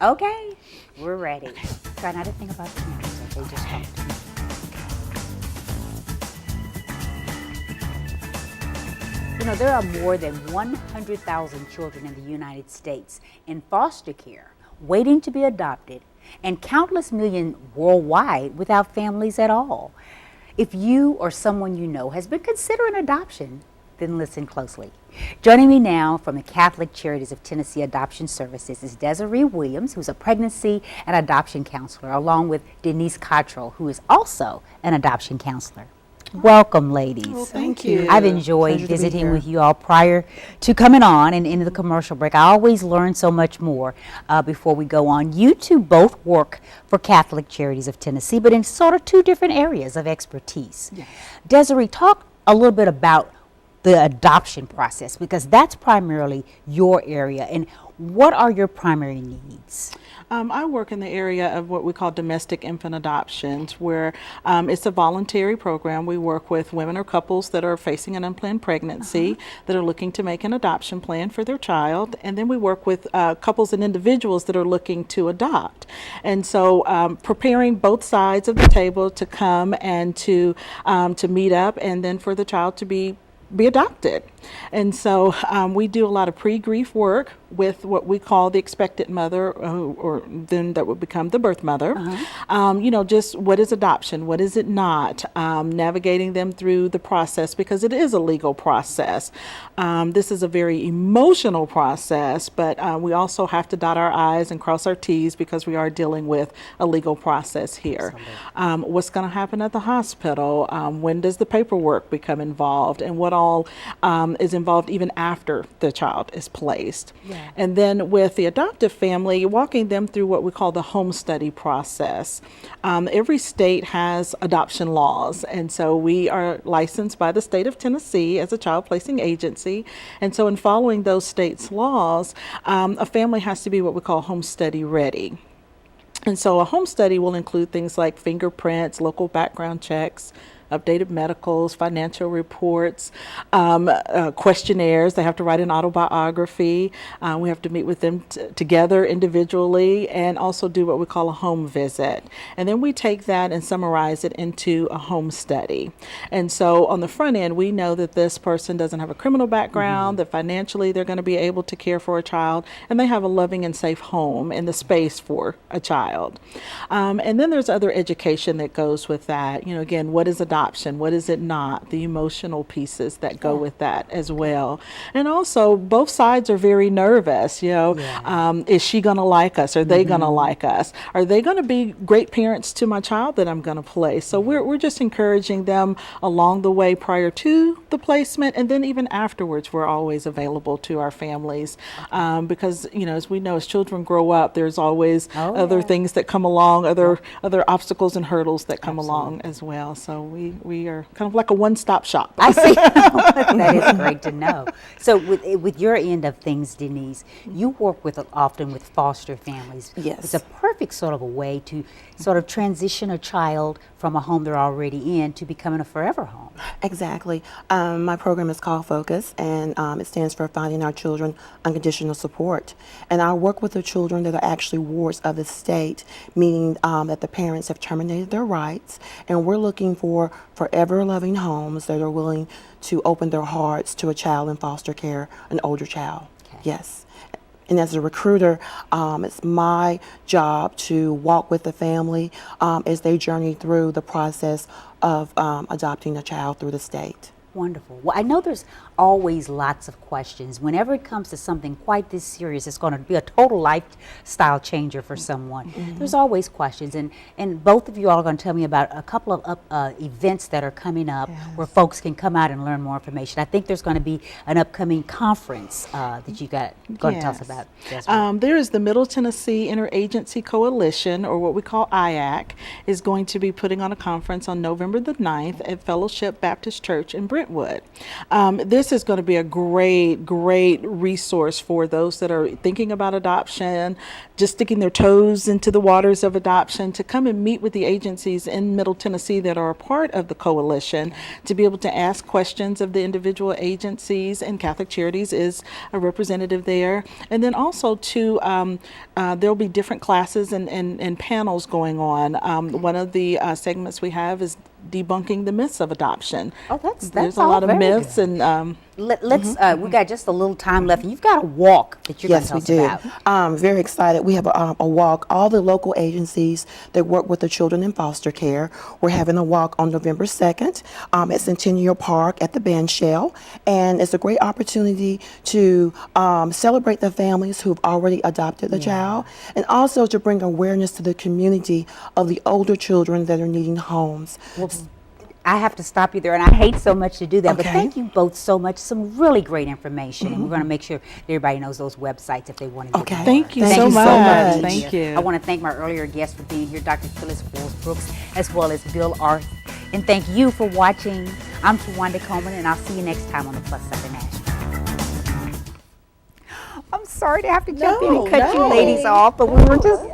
Okay, we're ready. Try not to think about the cameras, okay? Just talk to me. You know, there are more than 100,000 children in the United States in foster care, waiting to be adopted, and countless million worldwide without families at all. If you or someone you know has been considering adoption, then listen closely. Joining me now from the Catholic Charities of Tennessee Adoption Services is Deasree Williams, who's a pregnancy and adoption counselor, along with Denise Cottrell, who is also an adoption counselor. Welcome, ladies. Well, thank you. I've enjoyed visiting with you all prior to coming on and into the commercial break. I always learn so much more before we go on. You two both work for Catholic Charities of Tennessee, but in sort of two different areas of expertise. Yes. Deasree, talk a little bit about the adoption process, because that's primarily your area. And what are your primary needs? I work in the area of what we call domestic infant adoptions, where it's a voluntary program. We work with women or couples that are facing an unplanned pregnancy, that are looking to make an adoption plan for their child. And then we work with couples and individuals that are looking to adopt. And so preparing both sides of the table to come and to meet up, and then for the child to be adopted. And so we do a lot of pre-grief work with what we call the expectant mother, or then that would become the birth mother. You know, just what is adoption, what is it not, navigating them through the process, because it is a legal process. This is a very emotional process, but we also have to dot our I's and cross our T's, because we are dealing with a legal process here. What's going to happen at the hospital? When does the paperwork become involved, and what all is involved even after the child is placed? And then with the adoptive family, walking them through what we call the home study process. Every state has adoption laws, and so we are licensed by the state of Tennessee as a child placing agency. And so in following those states' laws, a family has to be what we call home study ready. And so a home study will include things like fingerprints, local background checks, updated medicals, financial reports, questionnaires. They have to write an autobiography. We have to meet with them together individually, and also do what we call a home visit. And then we take that and summarize it into a home study. And so on the front end, we know that this person doesn't have a criminal background, that financially they're going to be able to care for a child, and they have a loving and safe home and the space for a child. And then there's other education that goes with that. You know, again, what is adoption? What is it not? The emotional pieces that go with that as well. And also, both sides are very nervous. You know, is she going to like us? Are they going to like us? Are they going to be great parents to my child that I'm going to place? So we're just encouraging them along the way prior to the placement, and then even afterwards, we're always available to our families, because, you know, as we know, as children grow up, there's always other things that come along, other obstacles and hurdles that come along as well. So we are kind of like a one-stop shop. I see. That is great to know. So with your end of things, Denise, you work often with foster families. Yes. It's a perfect sort of a way to sort of transition a child from a home they're already in to becoming a forever home. Exactly. My program is called Focus, and it stands for Finding Our Children Unconditional Support. And I work with the children that are actually wards of the state, meaning that the parents have terminated their rights, and we're looking for forever loving homes that are willing to open their hearts to a child in foster care, an older child. Okay. Yes. And as a recruiter, it's my job to walk with the family as they journey through the process of adopting a child through the state. Wonderful. Well, I know there's always lots of questions. Whenever it comes to something quite this serious, it's going to be a total lifestyle changer for someone. There's always questions, and both of you all are going to tell me about a couple of events that are coming up where folks can come out and learn more information. I think there's going to be an upcoming conference that you got going to tell us about. There is the Middle Tennessee Interagency Coalition, or what we call IAC, is going to be putting on a conference on November the 9th at Fellowship Baptist Church in Brentwood. This this is going to be a great resource for those that are thinking about adoption, just sticking their toes into the waters of adoption, to come and meet with the agencies in Middle Tennessee that are a part of the coalition, to be able to ask questions of the individual agencies, and Catholic Charities is a representative there. And then also there'll be different classes and panels going on. One of the segments we have is debunking the myths of adoption. Oh, that's There's a all lot of very myths good. and Let's. We got just a little time left. You've got a walk that you're going Yes, to we tell us do. about. Very excited. We have a walk. All the local agencies that work with the children in foster care, we're having a walk on November 2nd at Centennial Park at the band shell. And it's a great opportunity to celebrate the families who've already adopted the child, and also to bring awareness to the community of the older children that are needing homes. I have to stop you there, and I hate so much to do that, but Okay. thank you both so much. Some really great information, and we're going to make sure that everybody knows those websites if they want to get Okay. more. Thank you Thank so you so much. much. Thank you. I want to thank my earlier guests for being here, Dr. Phyllis Brooks, as well as Bill Arth. And thank you for watching. I'm Tuwanda Coleman, and I'll see you next time on the Plus Side of Nashville. I'm sorry to have to jump in and cut you ladies off, but we were just